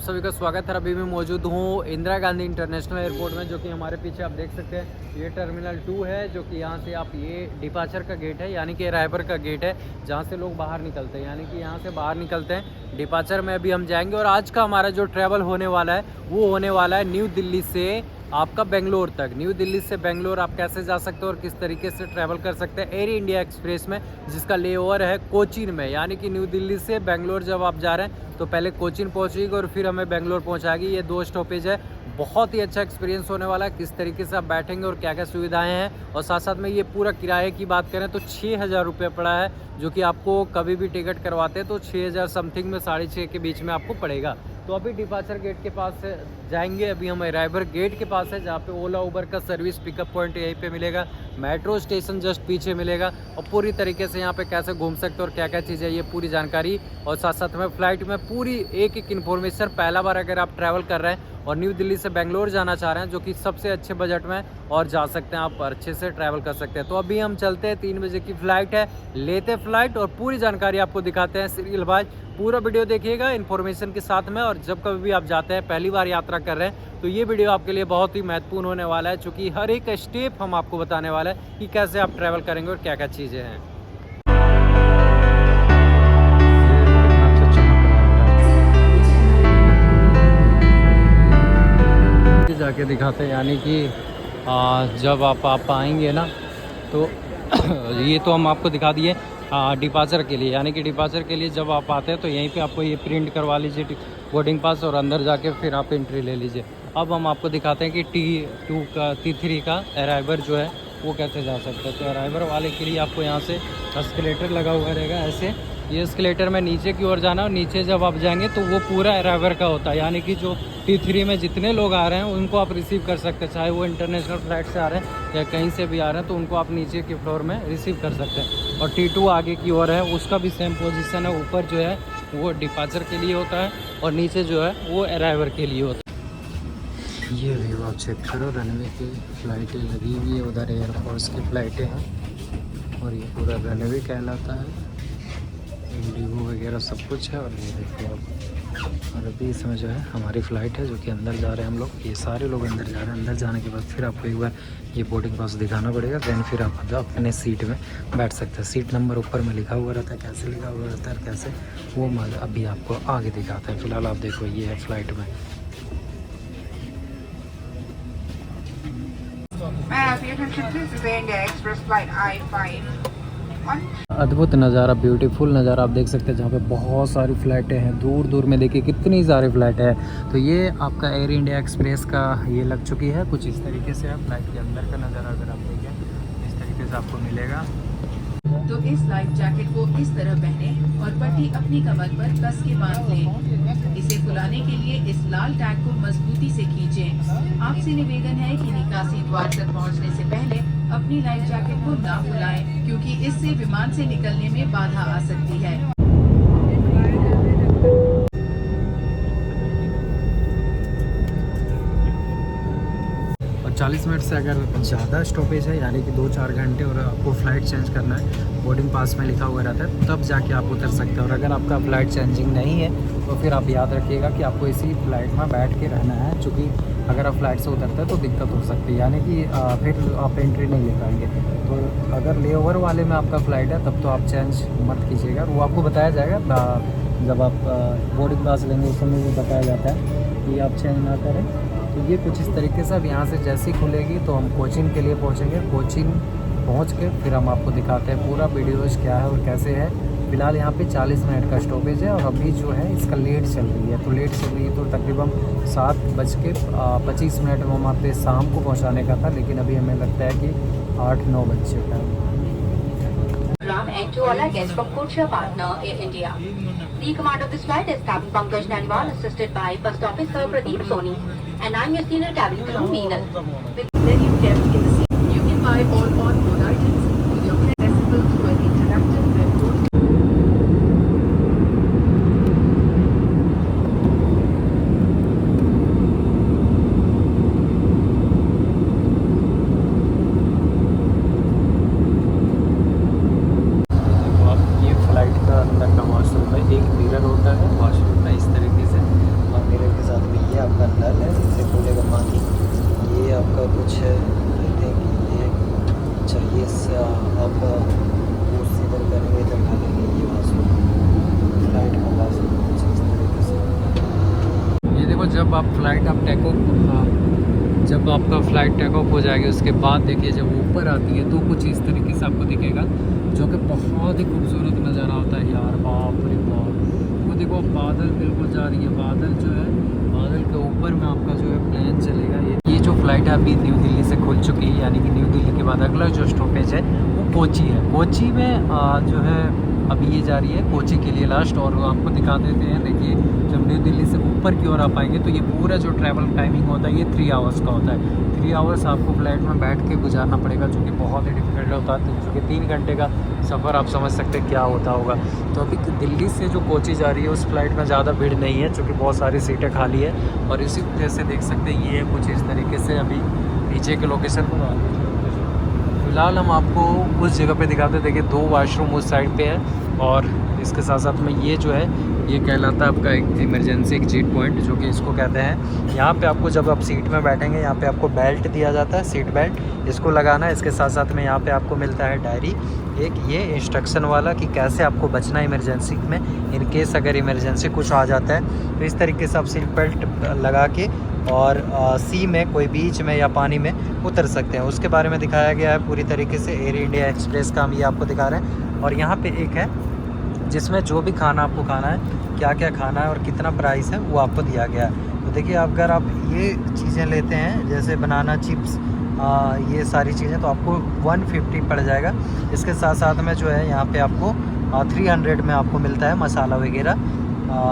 आप सभी का स्वागत है। अभी मैं मौजूद हूँ इंदिरा गांधी इंटरनेशनल एयरपोर्ट में, जो कि हमारे पीछे आप देख सकते हैं। ये टर्मिनल 2 है, जो कि यहाँ से आप ये डिपार्चर का गेट है, यानी कि रायपुर का गेट है, जहाँ से लोग बाहर निकलते हैं। यानी कि यहाँ से बाहर निकलते हैं डिपार्चर में अभी हम जाएंगे। और आज का हमारा जो ट्रैवल होने वाला है वो होने वाला है न्यू दिल्ली से आपका बेंगलोर तक। न्यू दिल्ली से बेंगलोर आप कैसे जा सकते हो और किस तरीके से ट्रैवल कर सकते हैं एयर इंडिया एक्सप्रेस में, जिसका लेओवर है कोचीन में। यानी कि न्यू दिल्ली से बेंगलोर जब आप जा रहे हैं तो पहले कोचीन पहुंचेगी और फिर हमें बेंगलोर पहुंचाएगी। ये 2 स्टॉपेज है। बहुत ही अच्छा एक्सपीरियंस होने वाला है, किस तरीके से आप बैठेंगे और क्या क्या सुविधाएं हैं। और साथ साथ में ये पूरा किराए की बात करें तो 6,000 रुपये पड़ा है, जो कि आपको कभी भी टिकट करवाते हैं तो 6,000 समथिंग में 6,500 के बीच में आपको पड़ेगा। तो अभी डिपार्चर गेट के पास से जाएंगे। अभी हम रायपुर गेट के पास है, जहाँ पे ओला उबर का सर्विस पिकअप पॉइंट यहीं पे मिलेगा। मेट्रो स्टेशन जस्ट पीछे मिलेगा। और पूरी तरीके से यहाँ पे कैसे घूम सकते हो और क्या क्या चीज़ें, ये पूरी जानकारी और साथ साथ में फ्लाइट में पूरी एक एक इन्फॉर्मेशन। पहला बार अगर आप ट्रैवल कर रहे हैं और न्यू दिल्ली से बेंगलोर जाना चाह रहे हैं, जो कि सबसे अच्छे बजट में और जा सकते हैं, आप अच्छे से ट्रैवल कर सकते हैं। तो अभी हम चलते हैं, 3 बजे की फ़्लाइट है, लेते फ़्लाइट और पूरी जानकारी आपको दिखाते हैं सीरियल बाय। पूरा वीडियो देखिएगा इन्फॉर्मेशन के साथ में। और जब कभी भी आप जाते हैं, पहली बार यात्रा कर रहे हैं, तो ये वीडियो आपके लिए बहुत ही महत्वपूर्ण होने वाला है, चूँकि हर एक स्टेप हम आपको बताने वाला है कि कैसे आप ट्रैवल करेंगे और क्या क्या चीज़ें हैं। जाके दिखाते हैं, यानी कि जब आप आएंगे ना तो ये तो हम आपको दिखा दिए डिपार्चर के लिए। यानी कि डिपार्चर के लिए जब आप आते हैं तो यहीं पे आपको ये प्रिंट करवा लीजिए बोर्डिंग पास, और अंदर जाके फिर आप एंट्री ले लीजिए। अब हम आपको दिखाते हैं कि T2 का T3 का अराइवर जो है वो कैसे जा सकते हैं। तो अराइवर वाले के लिए आपको यहाँ से एस्केलेटर लगा हुआ रहेगा ऐसे। ये एस्केलेटर में नीचे की ओर जाना, और नीचे जब आप जाएंगे तो वो पूरा अराइवर का होता है। यानी कि जो T3 में जितने लोग आ रहे हैं उनको आप रिसीव कर सकते हैं, चाहे वो इंटरनेशनल फ्लाइट से आ रहे हैं या कहीं से भी आ रहे हैं, तो उनको आप नीचे के फ्लोर में रिसीव कर सकते हैं। और T2 आगे की ओर है, उसका भी सेम पोजीशन है। ऊपर जो है वो डिपार्चर के लिए होता है और नीचे जो है वो अराइवर के लिए होता है। ये व्यू आप चेक करो, रनवे की फ़्लाइटें लगी हुई है, उधर एयरफोर्स की फ़्लाइटें हैं और ये पूरा रनवे कहलाता है। इंडिगो वगैरह सब कुछ है। और ये देखिए आप, और अभी इसमें जो है हमारी फ़्लाइट है, जो कि अंदर जा रहे हैं हम लोग। ये सारे लोग अंदर जा रहे हैं। अंदर जाने के बाद फिर आपको एक बार ये बोर्डिंग पास दिखाना पड़ेगा, दैन फिर आप अपने सीट में बैठ सकते हैं। सीट नंबर ऊपर में लिखा हुआ रहता है, कैसे लिखा हुआ रहता है कैसे, वो अभी आपको आगे दिखाते हैं। फ़िलहाल आप देखो, ये है फ़्लाइट में। अद्भुत नज़ारा, ब्यूटीफुल नज़ारा आप देख सकते हैं, जहाँ पे बहुत सारी फ़्लाइटें हैं। दूर दूर में देखिए कितनी सारी फ़्लाइटें हैं। तो ये आपका एयर इंडिया एक्सप्रेस का ये लग चुकी है। कुछ इस तरीके से है फ्लाइट के अंदर का नज़ारा, अगर आप देखें इस तरीके से आपको मिलेगा। तो इस लाइफ जैकेट को इस तरह पहने और पट्टी अपनी कमर पर कस के बांध लें। इसे फुलाने के लिए इस लाल टैग को मजबूती से खींचें। आपसे निवेदन है कि निकासी द्वार तक पहुंचने से पहले अपनी लाइफ जैकेट को ना फुलाएं, क्योंकि इससे विमान से निकलने में बाधा आ सकती है। और 40 मिनट से अगर ज़्यादा स्टॉपेज है, यानी कि 2-4 घंटे, और आपको फ़्लाइट चेंज करना है, बोर्डिंग पास में लिखा हुआ रहता है, तब जाके आप उतर सकते हैं। और अगर आपका फ़्लाइट चेंजिंग नहीं है तो फिर आप याद रखिएगा कि आपको इसी फ़्लाइट में बैठ के रहना है, चूँकि अगर आप फ्लाइट से उतरते हैं तो दिक्कत हो सकती है, यानी कि फिर आप एंट्री नहीं ले पाएंगे। तो अगर लेओवर वाले में आपका फ़्लाइट है तब तो आप चेंज मत कीजिएगा, वो आपको बताया जाएगा जब आप बोर्डिंग पास लेंगे, उस समय भी बताया जाता है कि आप चेंज ना करें। तो ये कुछ इस तरीके से। अब यहाँ से जैसी खुलेगी तो हम कोचीन के लिए पहुँचेंगे। कोचीन पहुँच के फिर हम आपको दिखाते हैं पूरा वीडियोज़ क्या है और कैसे है। फ़िलहाल यहाँ पे 40 मिनट का स्टॉपेज है, और अभी जो है इसका लेट चल रही है। तो लेट चल रही है तो तकरीबन 7:25 में वहाँ पे शाम को पहुँचाने का था, लेकिन अभी हमें लगता है कि 8-9 बज चुका है। And to all our guests from codeshare partner Air India. The commander of this flight is Captain Pankaj Naniwal, assisted by First Officer Pradeep Soni, and I'm your senior cabin crew, Meenal. Then you kept in the seat. You can buy all on-board items with your accessible through an interactive web code. अंदर का washroom में एक mirror होता है, washroom में इस तरीके से, और मिरर जब आप फ्लाइट आप टेक ऑफ जब आपका फ़्लाइट टेक ऑफ हो जाएगी उसके बाद देखिए जब ऊपर आती है तो कुछ इस तरीके से आपको दिखेगा, जो कि बहुत ही खूबसूरत नज़ारा होता है यार। बाप रे बाप, वो देखो बादल बिल्कुल जा रही है, बादल जो है बादल के ऊपर में आपका जो है प्लेन चलेगा। ये जो फ़्लाइट है अभी न्यू दिल्ली से खुल चुकी है, यानी कि न्यू दिल्ली के बाद अगला जो स्टॉपेज है वो कोची है। कोची में जो है अभी ये जा रही है कोची के लिए लास्ट, और आपको दिखा देते हैं। देखिए जब न्यू दिल्ली से ऊपर की ओर आप आएंगे तो ये पूरा जो ट्रैवल टाइमिंग होता है ये 3 आवर्स का होता है। 3 आवर्स आपको फ्लाइट में बैठ के गुजारना पड़ेगा, जो कि बहुत ही डिफिकल्ट होता है, क्योंकि 3 घंटे का सफ़र आप समझ सकते हैं क्या होता होगा। तो अभी दिल्ली से जो कोची जा रही है उस फ्लाइट में ज़्यादा भीड़ नहीं है, चूँकि बहुत सारी सीटें खाली है। और इसी वजह से देख सकते हैं ये कुछ इस तरीके से अभी नीचे के लोकेशन पर आ गए। फिलहाल हम आपको उस जगह पे दिखाते हैं। देखिए 2 वाशरूम उस साइड पे है, और इसके साथ साथ में ये जो है ये कहलाता है आपका एक इमरजेंसी एग्जिट पॉइंट, जो कि इसको कहते हैं। यहाँ पे आपको जब आप सीट में बैठेंगे यहाँ पे आपको बेल्ट दिया जाता है, सीट बेल्ट, इसको लगाना है। इसके साथ साथ में यहाँ पे आपको मिलता है डायरी, एक ये इंस्ट्रक्शन वाला कि कैसे आपको बचना है इमरजेंसी में, इन केस अगर इमरजेंसी कुछ आ जाता है तो इस तरीके से आप सीट बेल्ट लगा के और सी में कोई बीच में या पानी में उतर सकते हैं। उसके बारे में दिखाया गया है पूरी तरीके से। एयर इंडिया एक्सप्रेस का हम ये आपको दिखा रहे हैं। और यहाँ पे एक है जिसमें जो भी खाना आपको खाना है, क्या क्या खाना है और कितना प्राइस है वो आपको दिया गया है। तो देखिए अगर आप ये चीज़ें लेते हैं जैसे बनाना चिप्स, ये सारी चीज़ें, तो आपको 150 पड़ जाएगा। इसके साथ साथ में जो है यहाँ पे आपको 300 में आपको मिलता है मसाला वगैरह,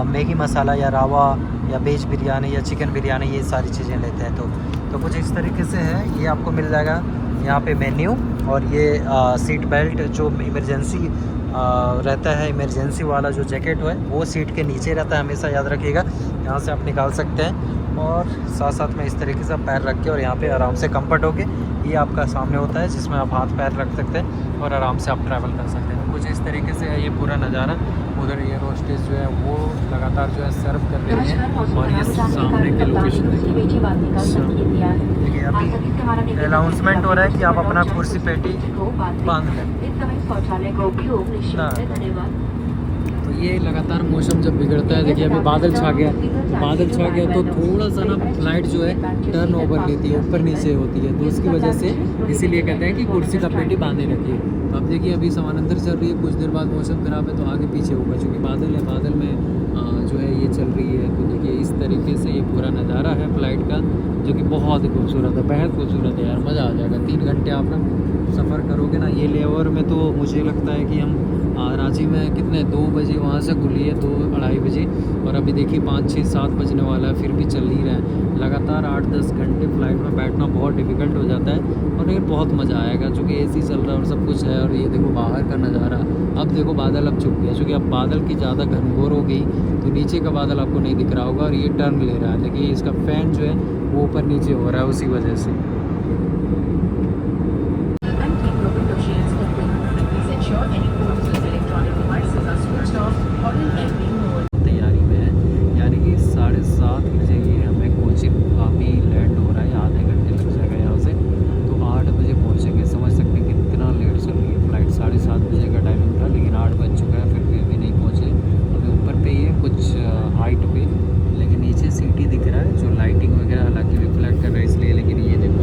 मैगी मसाला या रावा या वेज बिरयानी या चिकन बिरयानी, ये सारी चीज़ें लेते हैं। तो कुछ इस तरीके से है, ये आपको मिल जाएगा यहाँ पे मेन्यू। और ये सीट बेल्ट जो इमरजेंसी रहता है, इमरजेंसी वाला जो जैकेट है वो सीट के नीचे रहता है, हमेशा याद रखिएगा। यहाँ से आप निकाल सकते हैं, और साथ साथ में इस तरीके से आप पैर रख के और यहाँ पे आराम से कंफर्ट होके ये आपका सामने होता है, जिसमें आप हाथ पैर रख सकते हैं और आराम से आप ट्रैवल कर सकते हैं। कुछ इस तरीके से है ये पूरा नज़ारा। उधर एयर होस्टेस जो है वो लगातार जो है सर्व कर रही है, और ये सामने के लोकेशन देखिए अभी अनाउंसमेंट हो रहा है कि आप अपना कुर्सी पेटी बांध लें। तो ये लगातार मौसम जब बिगड़ता है, देखिए अभी बादल छा गया, बादल छा गया तो थोड़ा सा ना फ्लाइट जो है टर्न ओवर लेती है, ऊपर नीचे होती है, तो उसकी वजह से इसीलिए कहते हैं कि कुर्सी का पेटी बांधे रखिए। तो अब देखिए अभी समानांतर चल रही है, कुछ देर बाद मौसम ख़राब है तो आगे पीछे होगा, क्योंकि बादल है, बादल में जो है ये चल रही है। तो देखिए इस तरीके से ये पूरा नज़ारा है फ़्लाइट का, जो कि बहुत ही खूबसूरत है, बेहद खूबसूरत है यार, मज़ा आ जाएगा। 3 घंटे आप ना सफ़र करोगे ना, ये लेओवर में तो मुझे लगता है कि हम रांची में कितने 2 बजे वहाँ से खुली है, 2-2:30 बजे, और अभी देखिए 5-6-7 बजने वाला है, फिर भी चल नहीं रहा है। लगातार 8-10 घंटे फ्लाइट में बैठना बहुत डिफ़िकल्ट हो जाता है, और लेकिन बहुत मज़ा आएगा क्योंकि एसी चल रहा है और सब कुछ है। और ये देखो बाहर का नज़ारा, अब देखो बादल अब छुप गया, क्योंकि अब बादल की ज़्यादा घनघोर हो गई तो नीचे का बादल आपको नहीं दिख रहा होगा, और ये टर्न ले रहा है। देखिए इसका फ़ैन जो है वो ऊपर नीचे हो रहा है उसी वजह से। तैयारी में है, यानी कि 7:30 बजे ये हमें कोची अभी लैंड हो रहा है, आधे घंटे लग जाएगा यहाँ से, तो 8 बजे पहुँचेंगे। समझ सकते हैं कितना लेट चल रही है फ़्लाइट। 7:30 बजे का टाइमिंग था, लेकिन 8 बज चुका है, फिर भी अभी नहीं पहुँचे। अभी ऊपर पे ही है कुछ हाइट पे, लेकिन नीचे सिटी दिख रहा है जो लाइटिंग वगैरह हालांकि रिफ्लेक्ट कर रहा है इसलिए। लेकिन ये देखो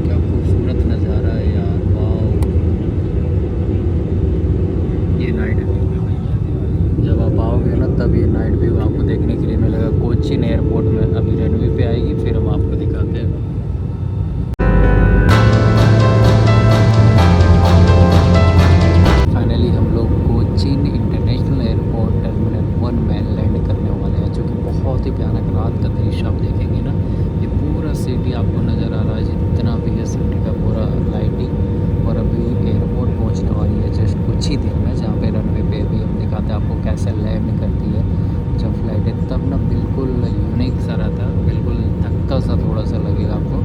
क्या खूबसूरत नज़ारा है यार, वाह। ये नाइट व्यू है भाई, जब आप आओगे ना तब ये नाइट व्यू आपको देखने के लिए मिलेगा कोचीन एयरपोर्ट में। अभी रनवे पे आएगी, फिर हम आपको दिखाते हैं। फाइनली हम लोग कोचीन इंटरनेशनल एयरपोर्ट टर्मिनल 1 में लैंड करने वाले हैं, जो कि बहुत ही भयानक रात का दृश्य आप देखेंगे ना। ये पूरा सिटी आपको नज़र आ रहा है, जितना भी है सिटी का पूरा लाइटिंग। और अभी एयरपोर्ट पहुंचने वाली है जस्ट कुछ ही देर में, जहाँ पे रनवे पे अभी हम दिखाते हैं आपको कैसे लैंड करती है जब फ्लाइट है। तब ना बिल्कुल यूनिक सा रहता है, बिल्कुल धक्का सा थोड़ा सा लगेगा आपको।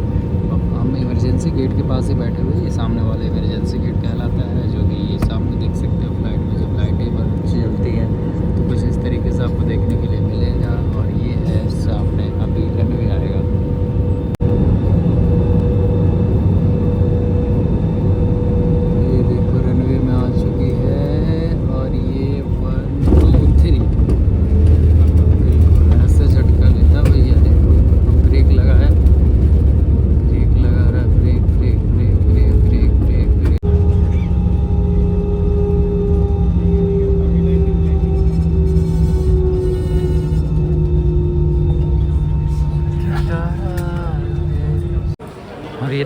अब हम इमरजेंसी गेट के पास ही बैठे हुए, ये सामने वाला इमरजेंसी गेट कहलाता है, जो कि ये सामने देख सकते हो फ्लाइट में जब लाइटें जलती हैं तो कुछ इस तरीके से आपको देखने के लिए मिलेगा। और ये है सामने अभी रनवे आएगा। ये देखो रनवे में आ चुकी है, और ये 1 2 3 बिल्कुल ऐसे झटका लेता भैया, देखो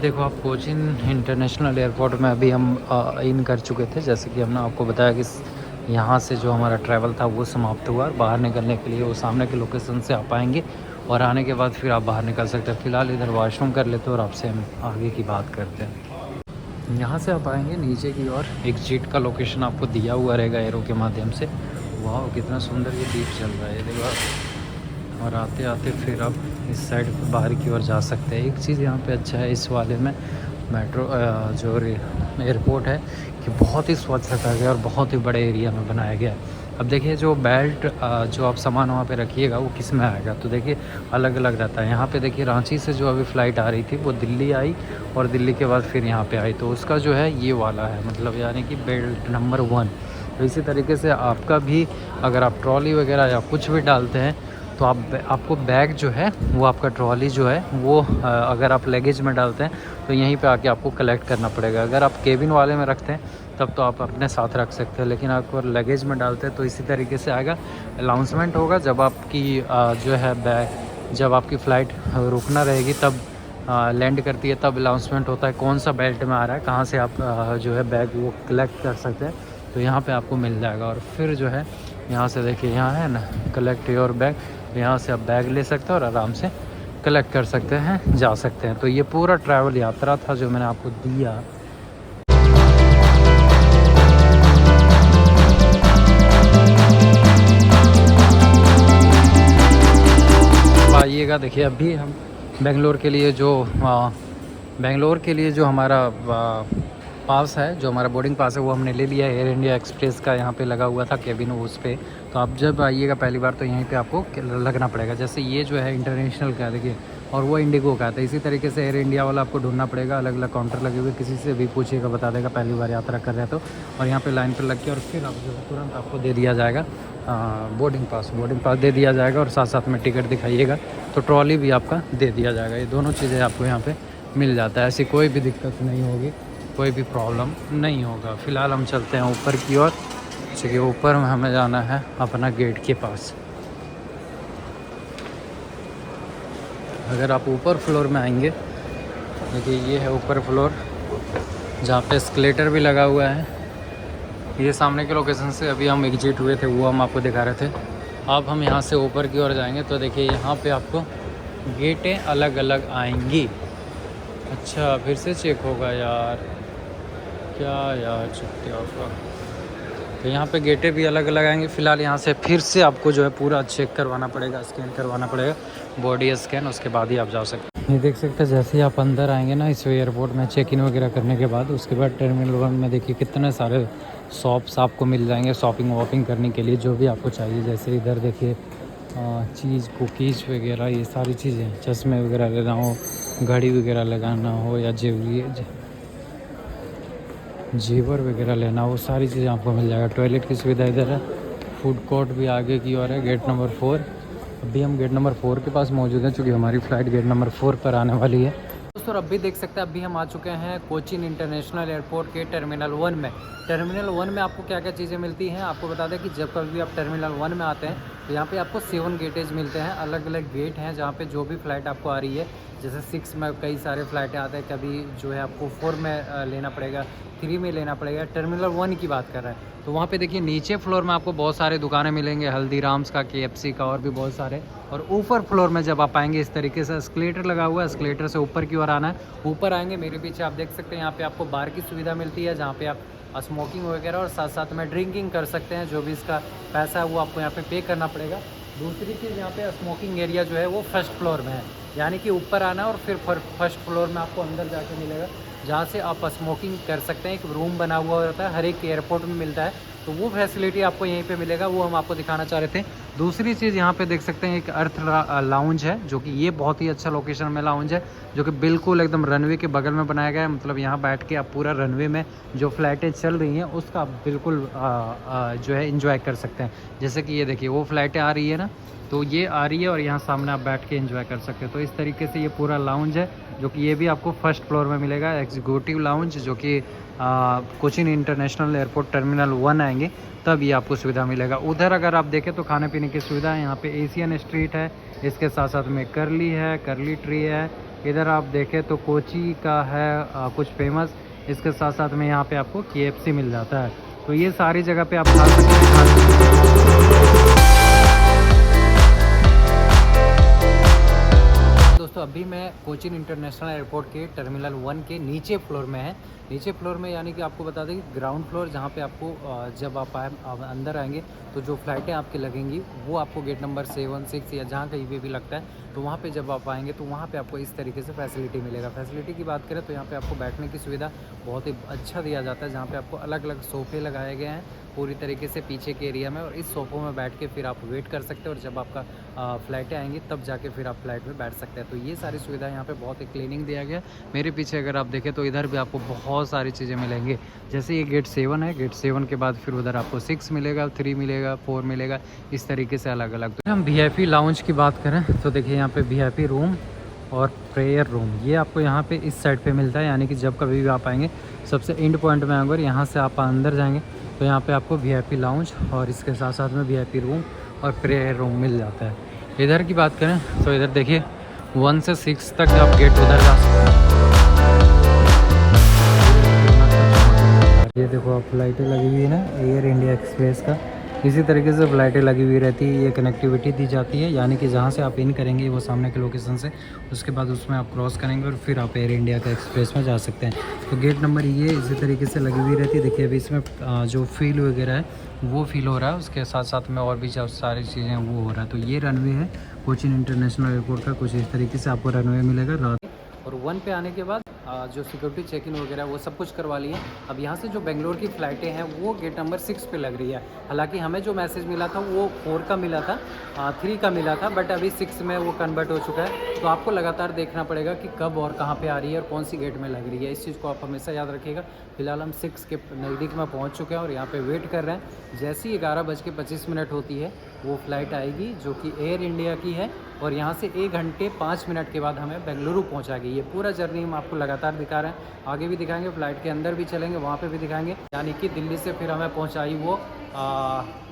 देखो आप कोचिन इंटरनेशनल एयरपोर्ट में अभी हम इन कर चुके थे। जैसे कि हमने आपको बताया कि यहाँ से जो हमारा ट्रैवल था वो समाप्त हुआ। और बाहर निकलने के लिए वो सामने के लोकेशन से आप आएंगे और आने के बाद फिर आप बाहर निकल सकते हैं। फ़िलहाल इधर वॉशरूम कर लेते हैं और आपसे हम आगे की बात करते हैं। यहाँ से आप आएंगे नीचे की ओर, एग्जिट का लोकेशन आपको दिया हुआ रहेगा एरो के माध्यम से। वाह कितना सुंदर ये दीप चल रहा है, देखो आप। और आते आते फिर आप इस साइड बाहर की ओर जा सकते हैं। एक चीज़ यहाँ पे अच्छा है इस वाले में मेट्रो जो एयरपोर्ट है कि बहुत ही स्वच्छ रखा गया और बहुत ही बड़े एरिया में बनाया गया है। अब देखिए जो बेल्ट जो आप सामान वहाँ पे रखिएगा वो किस में आएगा, तो देखिए अलग अलग रहता है। यहाँ पे देखिए रांची से जो अभी फ़्लाइट आ रही थी वो दिल्ली आई और दिल्ली के बाद फिर यहाँ पे आई, तो उसका जो है ये वाला है, मतलब यानी कि बेल्ट नंबर 1। तो इसी तरीके से आपका भी अगर आप ट्रॉली वगैरह या कुछ भी डालते हैं तो आपको बैग जो है वो आपका ट्रॉली जो है वो अगर आप लगेज में डालते हैं तो यहीं पे आके आपको कलेक्ट करना पड़ेगा। अगर आप केबिन वाले में रखते हैं तब तो आप अपने साथ रख सकते हैं, लेकिन आप लगेज में डालते हैं तो इसी तरीके से आएगा। अनाउंसमेंट होगा जब आपकी जो है बैग, जब आपकी फ़्लाइट रुकना रहेगी तब लैंड करती है, तब अनाउंसमेंट होता है कौन सा बेल्ट में आ रहा है, कहाँ से आप जो है बैग वो कलेक्ट कर सकते हैं। तो यहाँ पे आपको मिल जाएगा। और फिर जो है यहाँ से देखिए यहाँ है ना कलेक्ट योर बैग, तो यहाँ से आप बैग ले सकते हैं और आराम से कलेक्ट कर सकते हैं, जा सकते हैं। तो ये पूरा ट्रैवल यात्रा था जो मैंने आपको दिया। आइएगा देखिए अभी हम बेंगलोर के लिए जो हमारा पास है, जो हमारा बोर्डिंग पास है वो हमने ले लिया है। एयर इंडिया एक्सप्रेस का यहाँ पे लगा हुआ था केबिन उस पे। तो आप जब आइएगा पहली बार तो यहीं पे आपको लगना पड़ेगा। जैसे ये जो है इंटरनेशनल का देखिए और वो इंडिगो का था। इसी तरीके से एयर इंडिया वाला आपको ढूंढना पड़ेगा। अलग अलग काउंटर लगे हुए, किसी से भी पूछिएगा बता देगा पहली बार यात्रा कर रहे हैं तो। और यहाँ पर लाइन पर लग के और फिर आप जो है तुरंत आपको दे दिया जाएगा बोर्डिंग पास दे दिया जाएगा और साथ साथ में टिकट दिखाइएगा तो ट्रॉली भी आपका दे दिया जाएगा। ये दोनों चीज़ें आपको यहाँ पे मिल जाता है। ऐसी कोई भी दिक्कत नहीं होगी, कोई भी प्रॉब्लम नहीं होगा। फ़िलहाल हम चलते हैं ऊपर की ओर, क्योंकि ऊपर में हमें जाना है अपना गेट के पास। अगर आप ऊपर फ्लोर में आएंगे, देखिए ये है ऊपर फ्लोर जहाँ पे एस्केलेटर भी लगा हुआ है। ये सामने के लोकेशन से अभी हम एग्जिट हुए थे, वो हम आपको दिखा रहे थे। अब हम यहाँ से ऊपर की ओर जाएंगे तो देखिए यहाँ पे आपको गेटें अलग अलग आएंगी। अच्छा फिर से चेक होगा यार, क्या यार छुट्टी आपका। तो यहाँ पे गेटें भी अलग अलग आएंगी। फ़िलहाल यहाँ से फिर से आपको जो है पूरा चेक करवाना पड़ेगा, स्कैन करवाना पड़ेगा, बॉडी स्कैन, उसके बाद ही आप जा सकते हैं। ये देख सकते हैं जैसे ही आप अंदर आएंगे ना इस एयरपोर्ट में चेक इन वगैरह करने के बाद, उसके बाद टर्मिनल 1 में देखिए कितने सारे शॉप्स आपको मिल जाएंगे शॉपिंग वॉपिंग करने के लिए, जो भी आपको चाहिए। जैसे इधर देखिए चीज़ कुकीज़ वगैरह, ये सारी चीज़ें, चश्मे वगैरह लेना हो, घड़ी वगैरह लगाना हो या जेवर वगैरह लेना हो, वो सारी चीज़ें आपको मिल जाएगा। टॉयलेट की सुविधा इधर है। फूड कोर्ट भी आगे की ओर है, गेट नंबर 4। अभी हम गेट नंबर 4 के पास मौजूद हैं क्योंकि हमारी फ़्लाइट गेट नंबर 4 पर आने वाली है। दोस्तों अब भी देख सकते हैं अभी हम आ चुके हैं कोचीन इंटरनेशनल एयरपोर्ट के टर्मिनल 1 में। टर्मिनल 1 में आपको क्या क्या चीज़ें मिलती हैं आपको बता दें कि जब कभी भी आप टर्मिनल 1 में आते हैं तो यहाँ पे आपको 7 गेटेज मिलते हैं। अलग अलग गेट हैं जहाँ पे जो भी फ़्लाइट आपको आ रही है। जैसे 6 में कई सारे फ़्लाइटें आते हैं, कभी जो है आपको 4 में लेना पड़ेगा, 3 में लेना पड़ेगा। टर्मिनल 1 की बात कर रहे हैं तो वहाँ पे देखिए नीचे फ्लोर में आपको बहुत सारे दुकानें मिलेंगे, हल्दीराम्स का, KFC का और भी बहुत सारे। और ऊपर फ्लोर में जब आप आएंगे इस तरीके से एस्केलेटर लगा हुआ है, एस्केलेटर से ऊपर की ओर आना है। ऊपर आएंगे मेरे पीछे आप देख सकते हैं यहाँ पे आपको बार की सुविधा मिलती है जहाँ पे आप स्मोकिंग वगैरह और साथ साथ में ड्रिंकिंग कर सकते हैं। जो भी इसका पैसा है वो आपको यहाँ पे करना पड़ेगा। दूसरी चीज़ यहाँ पे स्मोकिंग एरिया जो है वो फर्स्ट फ्लोर में है, यानी कि ऊपर आना है और फिर फर्स्ट फ्लोर में आपको अंदर जाके मिलेगा जहाँ से आप स्मोकिंग कर सकते हैं। एक रूम बना हुआ होता है, हर एक एयरपोर्ट में मिलता है, तो वो फैसिलिटी आपको यहीं पे मिलेगा, वो हम आपको दिखाना चाह रहे थे। दूसरी चीज़ यहाँ पे देख सकते हैं एक अर्थ लाउंज है, जो कि ये बहुत ही अच्छा लोकेशन में लाउंज है, जो कि बिल्कुल एकदम रनवे के बगल में बनाया गया है। मतलब यहाँ बैठ के आप पूरा रनवे में जो फ्लाइटें चल रही हैं उसका आप बिल्कुल जो है इंजॉय कर सकते हैं। जैसे कि ये देखिए वो फ्लाइटें आ रही है ना, तो ये आ रही है और यहाँ सामने आप बैठ के एंजॉय कर सकते हो। तो इस तरीके से ये पूरा लाउंज है, जो कि ये भी आपको फर्स्ट फ्लोर में मिलेगा। एग्जीक्यूटिव लाउंज, जो कि कोचीन इंटरनेशनल एयरपोर्ट टर्मिनल 1 आएंगे तब ये आपको सुविधा मिलेगा। उधर अगर आप देखें तो खाने पीने की सुविधा है। यहाँ पे एशियन स्ट्रीट है, इसके साथ साथ में करली है, करली ट्री है, इधर आप देखें तो कोची का है कुछ फेमस, इसके साथ साथ में यहाँ पे आपको KFC मिल जाता है। तो ये सारी जगह पे आप खा सकते हैं। दोस्तों अभी मैं कोचीन इंटरनेशनल एयरपोर्ट के टर्मिनल 1 के नीचे फ्लोर में है। नीचे फ्लोर में यानी कि आपको बता दें कि ग्राउंड फ्लोर, जहाँ पे आपको जब आप अंदर आएंगे तो जो फ़्लाइटें आपकी लगेंगी वो आपको गेट नंबर 7, 6 या जहाँ कहीं पे भी लगता है, तो वहाँ पे जब आप आएंगे तो वहाँ पे आपको इस तरीके से फैसिलिटी मिलेगा। फैसिलिटी की बात करें तो यहाँ पे आपको बैठने की सुविधा बहुत ही अच्छा दिया जाता है, जहाँ पे आपको अलग अलग सोफ़े लगाए गए हैं पूरी तरीके से पीछे के एरिया में, और इस सोफ़ों में बैठ के फिर आप वेट कर सकते हैं, और जब आपका फ़्लाइटें आएंगी तब जाके फिर आप फ्लाइट में बैठ सकते हैं। तो ये सारी सुविधा यहाँ पे बहुत ही क्लीनिंग दिया गया है। मेरे पीछे अगर आप देखें तो इधर भी आपको बहुत सारी चीज़ें मिलेंगी। जैसे ये गेट 7 है, गेट 7 के बाद फिर उधर आपको 6 मिलेगा, 3 मिलेगा, 4 मिलेगा, इस तरीके से अलग अलग। तो हम VIP लाउंज की बात करें तो देखिए यहाँ पे VIP रूम और प्रेयर रूम ये आपको यहाँ पे इस साइड पे मिलता है, यानी कि जब कभी भी आप आएंगे सबसे एंड पॉइंट में आएंगे और यहाँ से आप अंदर जाएंगे तो यहाँ पे आपको VIP लाउंज और इसके साथ साथ में VIP रूम और प्रेयर रूम मिल जाता है। इधर की बात करें तो इधर देखिए 1 से 6 तक आप गेट उधर जा सकते हैं। ये देखो आप फ्लाइटें लगी हुई है ना एयर इंडिया एक्सप्रेस का, इसी तरीके से फ्लाइटें लगी हुई रहती है। ये कनेक्टिविटी दी जाती है, यानी कि जहाँ से आप इन करेंगे वो सामने के लोकेशन से, उसके बाद उसमें आप क्रॉस करेंगे और फिर आप एयर इंडिया का एक्सप्रेस में जा सकते हैं। तो गेट नंबर ये इसी तरीके से लगी हुई रहती है। देखिए अभी इसमें जो फील वगैरह है वो फील हो रहा है, उसके साथ साथ में और भी जो सारी चीज़ें वो हो रहा है। तो ये रनवे है कोचीन इंटरनेशनल एयरपोर्ट का, कुछ इस तरीके से आपको रनवे मिलेगा रात। और 1 पे आने के बाद जो सिक्योरिटी चेक इन वगैरह वो सब कुछ करवा लिए। अब यहाँ से जो बेंगलोर की फ़्लाइटें हैं वो गेट नंबर 6 पे लग रही है। हालांकि हमें जो मैसेज मिला था वो 4 का मिला था, 3 का मिला था, बट अभी 6 में वो कन्वर्ट हो चुका है। तो आपको लगातार देखना पड़ेगा कि कब और कहाँ पे आ रही है और कौन सी गेट में लग रही है। इस चीज़ को आप हमेशा याद रखिएगा। फिलहाल हम 6 के नज़दीक में पहुँच चुके हैं और यहाँ पर वेट कर रहे हैं। जैसे ही 11:25 होती है वो फ़्लाइट आएगी जो कि एयर इंडिया की है, और यहाँ से 1 घंटे 5 मिनट के बाद हमें बेंगलुरु पहुँचाएगी। ये पूरा जर्नी हम आपको लगातार दिखा रहे हैं, आगे भी दिखाएंगे, फ्लाइट के अंदर भी चलेंगे, वहाँ पे भी दिखाएंगे। यानी कि दिल्ली से फिर हमें पहुँचाई वो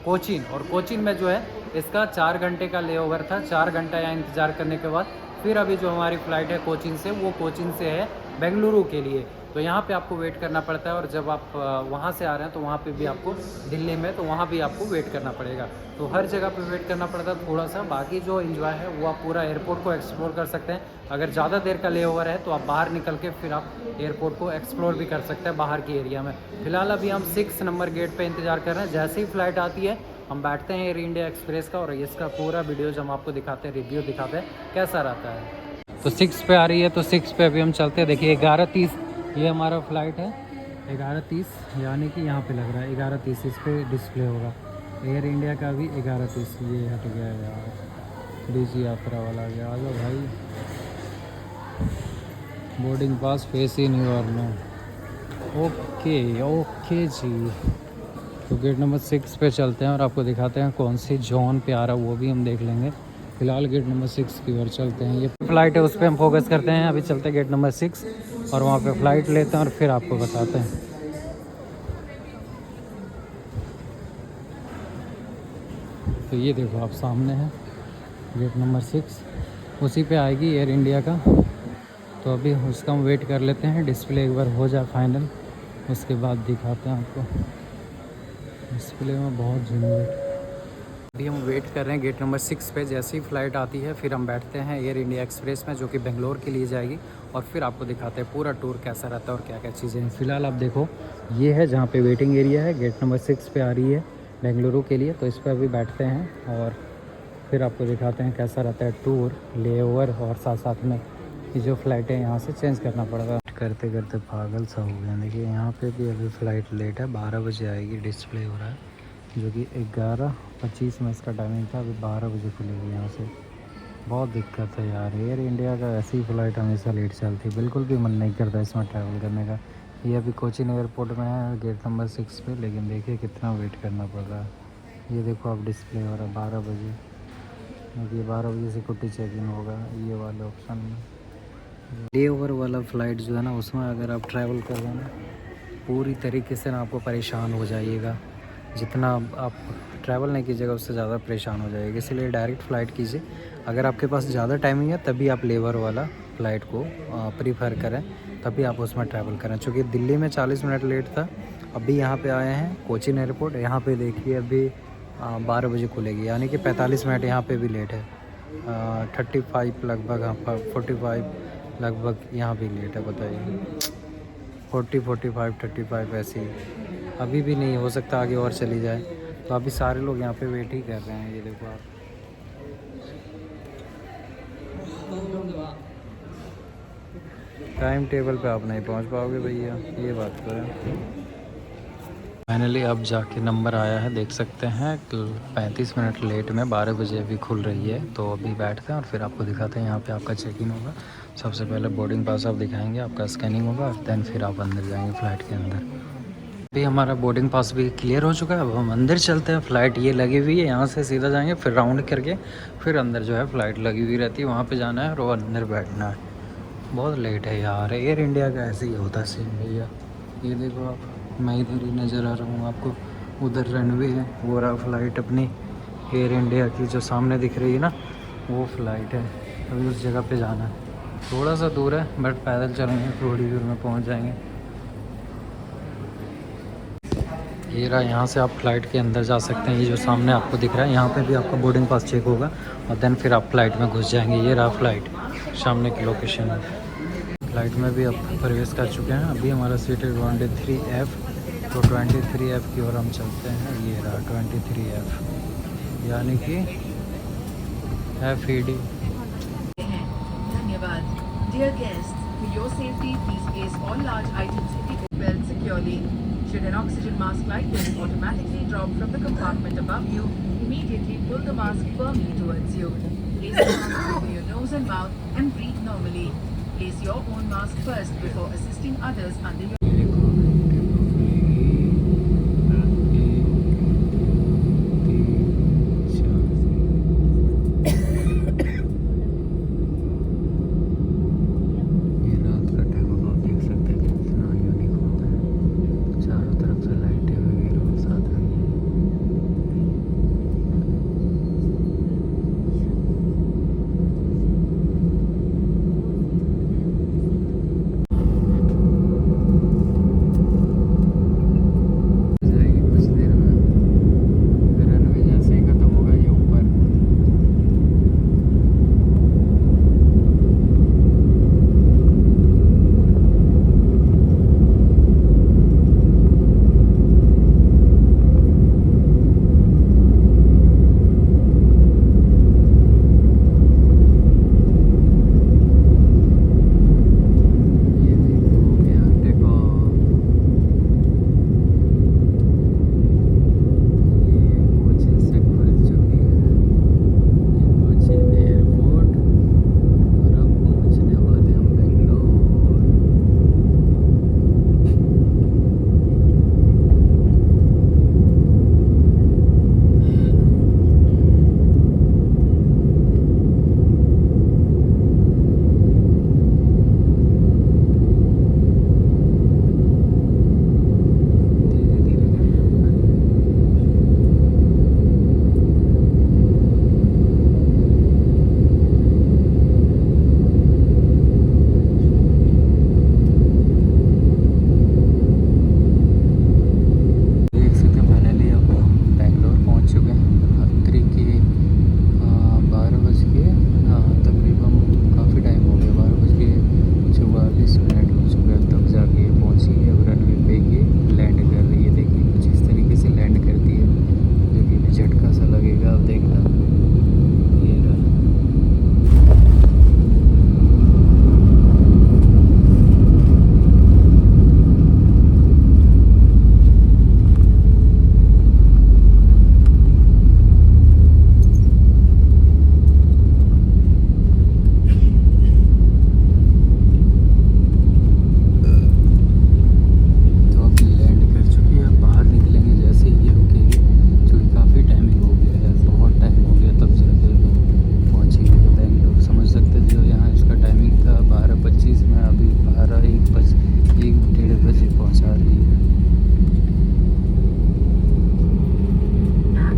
कोचीन, और कोचीन में जो है इसका 4 घंटे का लेओवर था। 4 घंटा यहाँ इंतज़ार करने के बाद फिर अभी जो हमारी फ़्लाइट है कोचीन से, वो कोचीन से है बेंगलुरु के लिए। तो यहाँ पे आपको वेट करना पड़ता है, और जब आप वहाँ से आ रहे हैं तो वहाँ पे भी आपको दिल्ली में, तो वहाँ भी आपको वेट करना पड़ेगा। तो हर जगह पे वेट करना पड़ता है थोड़ा सा। बाकी जो एंजॉय है वो आप पूरा एयरपोर्ट को एक्सप्लोर कर सकते हैं। अगर ज़्यादा देर का लेओवर है तो आप बाहर निकल के फिर आप एयरपोर्ट को एक्सप्लोर भी कर सकते हैं बाहर की एरिया में। फिलहाल अभी हम 6 नंबर गेट पर इंतज़ार कर रहे हैं। जैसे ही फ़्लाइट आती है हम बैठते हैं एयर इंडिया एक्सप्रेस का, और इसका पूरा वीडियोज हम आपको दिखाते हैं, रिव्यू दिखाते हैं कैसा रहता है। तो 6 पे आ रही है, तो 6 पे अभी हम चलते हैं। देखिए 11:30 ये हमारा फ़्लाइट है, 11:30 यानी कि यहाँ पे लग रहा है 11:30 इस पर डिस्प्ले होगा। एयर इंडिया का भी 11:30। ये हट गया यार, डीजी यात्रा वाला आ गया। आ जाओ भाई, boarding pass face in your no. Okay okay जी, तो गेट नंबर 6 पे चलते हैं और आपको दिखाते हैं कौन सी जोन पे आ रहा है, वो भी हम देख लेंगे। फिलहाल गेट नंबर 6 की ओर चलते हैं। ये फ़्लाइट है उस पर हम फोकस करते हैं। अभी चलते हैं गेट नंबर 6 और वहाँ पे फ़्लाइट लेते हैं और फिर आपको बताते हैं। तो ये देखो आप सामने है गेट नंबर 6, उसी पे आएगी एयर इंडिया का। तो अभी उसका हम वेट कर लेते हैं, डिस्प्ले एक बार हो जाए फाइनल, उसके बाद दिखाते हैं आपको। डिस्प्ले में बहुत झंझट। अभी हम वेट कर रहे हैं गेट नंबर 6 पे। जैसे ही फ़्लाइट आती है फिर हम बैठते हैं एयर इंडिया एक्सप्रेस में, जो कि बेंगलोर के लिए जाएगी, और फिर आपको दिखाते हैं पूरा टूर कैसा रहता है और क्या क्या चीज़ें हैं। फ़िलहाल आप देखो ये है जहाँ पे वेटिंग एरिया है, गेट नंबर 6 पे आ रही है बेंगलुरु के लिए। तो इस पर अभी बैठते हैं और फिर आपको दिखाते हैं कैसा रहता है टूर, लेओवर, और साथ साथ में ये जो फ़्लाइटें यहाँ से चेंज करना पड़ेगा। करते करते पागल सा हो गया। देखिए यहाँ पे भी अभी फ़्लाइट लेट है, 12 बजे आएगी, डिस्प्ले हो रहा है, जो कि 11:25 में इसका टाइमिंग था, अभी 12 बजे खुलेगी यहाँ से। बहुत दिक्कत है यार, एयर इंडिया का ऐसी फ़्लाइट हमेशा लेट चलती है, बिल्कुल भी मन नहीं करता इसमें ट्रैवल करने का। ये अभी कोचीन एयरपोर्ट में है गेट नंबर 6 पे, लेकिन देखिए कितना वेट करना पड़ रहा है। ये देखो आप डिस्प्ले हो रहा है 12 बजे, देखिए 12 बजे सिक्योरिटी चेक इन होगा ये वाले ऑप्शन में। ले ओवर वाला फ़्लाइट जो है ना, उसमें अगर आप ट्रैवल कर रहे हैं ना, पूरी तरीके से ना आपको परेशान हो जाइएगा। जितना आप ट्रैवल नहीं कीजिएगा उससे ज़्यादा परेशान हो जाएगा, इसलिए डायरेक्ट फ़्लाइट कीजिए। अगर आपके पास ज़्यादा टाइमिंग है तभी आप लेबर वाला फ़्लाइट को प्रीफर करें, तभी आप उसमें ट्रैवल करें। चूँकि दिल्ली में 40 मिनट लेट था, अभी यहाँ पे आए हैं कोचीन एयरपोर्ट। यहाँ पे देखिए अभी 12 बजे खुलेगी, यानी कि 45 मिनट यहाँ पे भी लेट है। 35 लगभग, हाँ 45 लगभग यहाँ भी लेट है। बताइए 45 35 ऐसे ही, अभी भी नहीं, हो सकता आगे और चली जाए। तो अभी सारे लोग यहाँ पे वेट ही कर रहे हैं। ये देखो आप, टाइम टेबल पे आप नहीं पहुँच पाओगे भैया, ये बात तो है। फाइनली अब जाके नंबर आया है, देख सकते हैं 35 मिनट लेट में 12 बजे अभी खुल रही है। तो अभी बैठते हैं और फिर आपको दिखाते हैं। यहाँ पे आपका चेक इन होगा, सबसे पहले बोर्डिंग पास आप दिखाएंगे, आपका स्कैनिंग होगा, देन फिर आप अंदर जाएंगे फ़्लाइट के अंदर। अभी हमारा बोर्डिंग पास भी क्लियर हो चुका है। अब हम अंदर चलते हैं। फ़्लाइट ये लगी हुई है, यहाँ से सीधा जाएंगे, फिर राउंड करके फिर अंदर जो है फ़्लाइट लगी हुई रहती है, वहाँ पे जाना है और अंदर बैठना है। बहुत लेट है यार, एयर इंडिया का ऐसे ही होता है सीन भैया। ये देखो आप, मैं इधर ही नज़र आ रहा हूँ आपको, उधर रनवे है, वो रहा फ़्लाइट अपनी एयर इंडिया की जो सामने दिख रही है ना, वो फ़्लाइट है। अभी उस जगह पे जाना है, थोड़ा सा दूर है बट पैदल चलेंगे थोड़ी दूर में पहुँच जाएंगे। ये रहा, यहाँ से आप फ़्लाइट के अंदर जा सकते हैं। ये जो सामने आपको दिख रहा है, यहाँ पे भी आपका बोर्डिंग पास चेक होगा और देन फिर आप फ़्लाइट में घुस जाएंगे। ये रहा फ़्लाइट, सामने की लोकेशन है। फ़्लाइट में भी अब प्रवेश कर चुके हैं। अभी हमारा सीट है 23F, तो 23F की ओर हम चलते हैं। ये रहा 23F, यानी कि FED। धन्यवाद। Dear guests, for your safety, please place all large items in the belt securely. Should an oxygen mask like this automatically drop from the compartment above you, immediately pull the mask firmly towards you. Place the mask over your nose and mouth and breathe normally. Place your own mask first before assisting others under your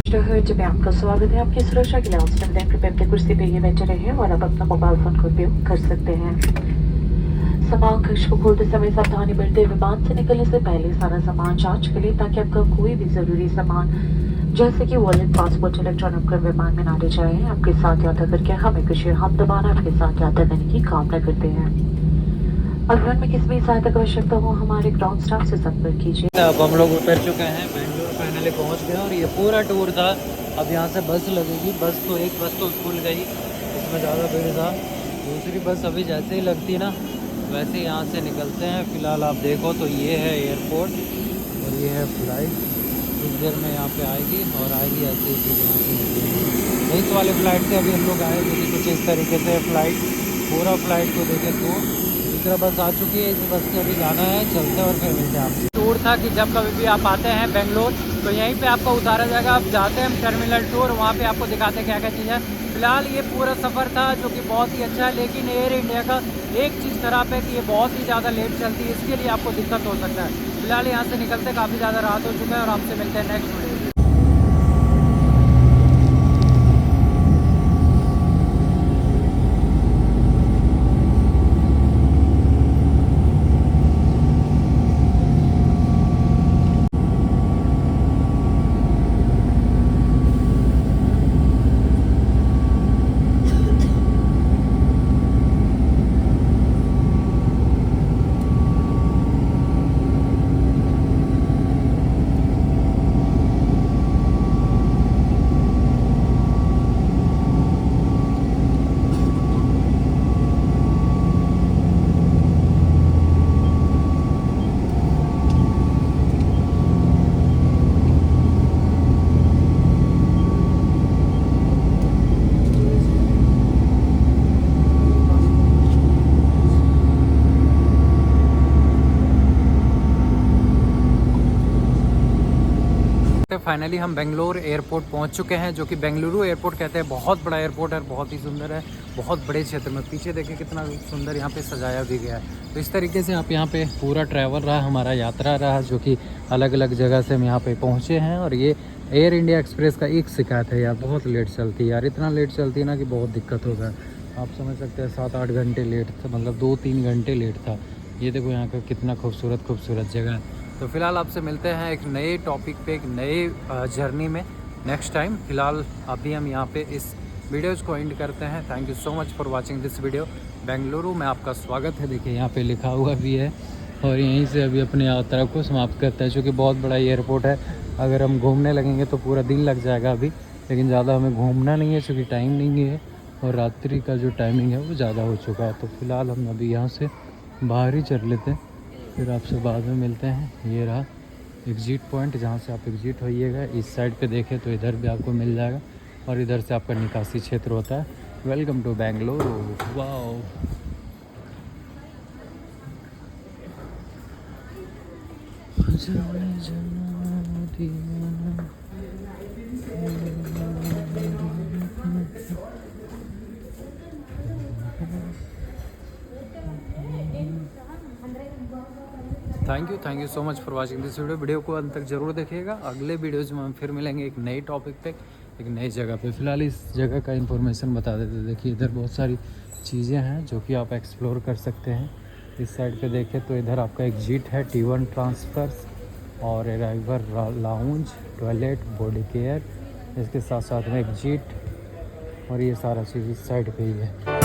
शहर में आपका स्वागत है। आपकी सुरक्षा के लिए कृपया अपनी कुर्सी पे ही बैठे रहे और आप अपना मोबाइल फोन का उपयोग कर सकते हैं। सामान कक्ष को खोलते समय सावधानी बरतें। विमान से निकलने से पहले सारा सामान जांच कर लें ताकि आपका कोई भी जरूरी सामान जैसे कि वॉलेट, पासपोर्ट, इलेक्ट्रॉनिक उपकरण विमान में ना ले जाए। आपके साथ यात्रा करके हमें खुशी हाथ दबाना आपके साथ यात्रा करने की कामना करते हैं। अगर में किसी भी सहायता की आवश्यकता हो हमारे ग्राउंड स्टाफ से संपर्क कीजिए। अब हम लोग उतर चुके हैं, बेंगलोर फाइनली पहुंच गए और ये पूरा टूर था। अब यहाँ से बस लगेगी। एक बस तो स्कूल गई, इसमें ज़्यादा भीड़ था। दूसरी बस अभी जैसे ही लगती है ना वैसे यहाँ से निकलते हैं। फ़िलहाल आप देखो तो ये है एयरपोर्ट और ये है फ्लाइट। कुछ देर में यहाँ पे आएगी और आएगी ऐसे ही फिर यहाँ से निकलेंगे। इस वाले फ़्लाइट से अभी हम लोग आए थे कि कुछ इस तरीके से फ़्लाइट, पूरा फ़्लाइट को देखें तो दूसरा बस आ चुकी है। इस बस से अभी जाना है, चलते हैं और फिर मिलते हैं आपसे। टूर था कि जब कभी भी आप आते हैं बेंगलोर तो यहीं पे आपको उतारा जाएगा। आप जाते हैं टर्मिनल टूर, वहाँ पे आपको दिखाते हैं क्या क्या चीज़ है। फिलहाल ये पूरा सफ़र था जो कि बहुत ही अच्छा है, लेकिन एयर इंडिया का एक चीज़ ख़राब है कि ये बहुत ही ज़्यादा लेट चलती है, इसके लिए आपको दिक्कत हो सकता है। फिलहाल यहाँ से निकलते काफ़ी ज़्यादा रात हो चुका है और आपसे मिलते हैं नेक्स्ट वीडियो। फाइनली हम बेंगलोर एयरपोर्ट पहुंच चुके हैं, जो कि बेंगलुरु एयरपोर्ट कहते हैं। बहुत बड़ा एयरपोर्ट है, बहुत ही सुंदर है, बहुत बड़े क्षेत्र में। पीछे देखिए कितना सुंदर यहाँ पे सजाया भी गया है। तो इस तरीके से आप यहाँ पे पूरा ट्रैवल रहा, हमारा यात्रा रहा, जो कि अलग अलग जगह से हम यहाँ पे पहुँचे हैं। और ये एयर इंडिया एक्सप्रेस का एक शिकायत है यार, बहुत लेट चलती है यार। इतना लेट चलती है ना कि बहुत दिक्कत होता है। आप समझ सकते हैं 7-8 घंटे लेट था, मतलब 2-3 घंटे लेट था। ये देखो यहाँ का कितना खूबसूरत जगह है। तो फिलहाल आपसे मिलते हैं एक नए टॉपिक पे, एक नए जर्नी में नेक्स्ट टाइम। फिलहाल अभी हम यहाँ पे इस वीडियोज़ को एंड करते हैं। Thank you so much for watching this video. Bengaluru में आपका स्वागत है, देखिए यहाँ पे लिखा हुआ भी है। और यहीं से अभी अपनी यात्रा को समाप्त करते हैं, क्योंकि बहुत बड़ा एयरपोर्ट है। अगर हम घूमने लगेंगे तो पूरा दिन लग जाएगा अभी, लेकिन ज़्यादा हमें घूमना नहीं है क्योंकि टाइम नहीं है और रात्रि का जो टाइमिंग है वो ज़्यादा हो चुका है। तो फिलहाल हम अभी यहाँ से बाहर ही चल लेते हैं, फिर आपसे बाद में मिलते हैं। ये रहा एग्जिट पॉइंट, जहाँ से आप एग्जिट होइएगा। इस साइड पे देखें तो इधर भी आपको मिल जाएगा और इधर से आपका निकासी क्षेत्र होता है। Welcome to Bengaluru. Wow, thank you so much for watching this video को अंत तक जरूर देखिएगा। अगले वीडियोज़ में हम फिर मिलेंगे एक नई टॉपिक पे, एक नई जगह पे। फिलहाल इस जगह का इन्फॉर्मेशन बता देते। देखिए इधर बहुत सारी चीज़ें हैं जो कि आप एक्सप्लोर कर सकते हैं। इस साइड पे देखें तो इधर आपका एग्जिट है, T1 ट्रांसफ़र्स और arrival lounge, toilet, body care, इसके साथ साथ में एग्जिट, और ये सारा चीज़ इस साइड पे ही है।